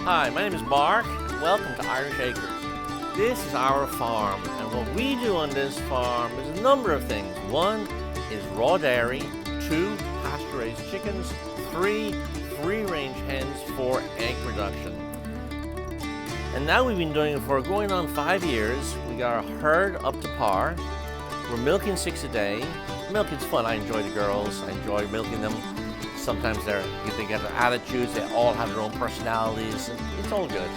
Hi, my name is Mark. Welcome to Irish Acres. This is our farm, and what we do on this farm is a number of things. 1 is raw dairy, 2 pasture-raised chickens, 3 free-range hens for egg production. And now we've been doing it for going on 5 years. We got our herd up to par. We're milking 6 a day. Milking's fun. I enjoy the girls. I enjoy milking them. Sometimes they get their attitudes. They all have their own personalities. It's all good.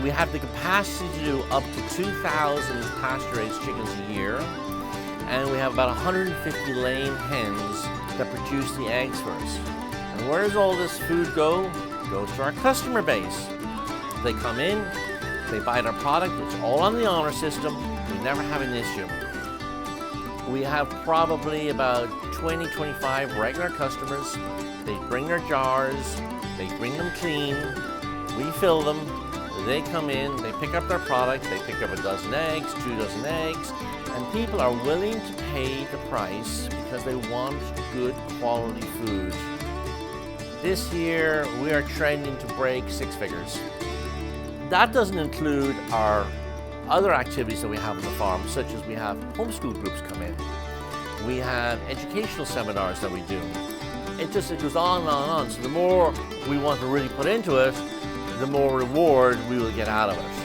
We have the capacity to do up to 2,000 pasture-raised chickens a year, and we have about 150 laying hens that produce the eggs for us. And where does all this food go? It goes to our customer base. They come in, they buy their product, it's all on the honor system, we never have an issue. We have probably about 20-25 regular customers. They bring their jars, they bring them clean, we fill them, they come in, they pick up their product, they pick up a dozen eggs, 2 dozen eggs, and people are willing to pay the price because they want good quality food. This year, we are trending to break 6 figures. That doesn't include our other activities that we have on the farm, such as we have homeschool groups come in. We have educational seminars that we do. It goes on and on and on. So the more we want to really put into it, the more reward we will get out of it.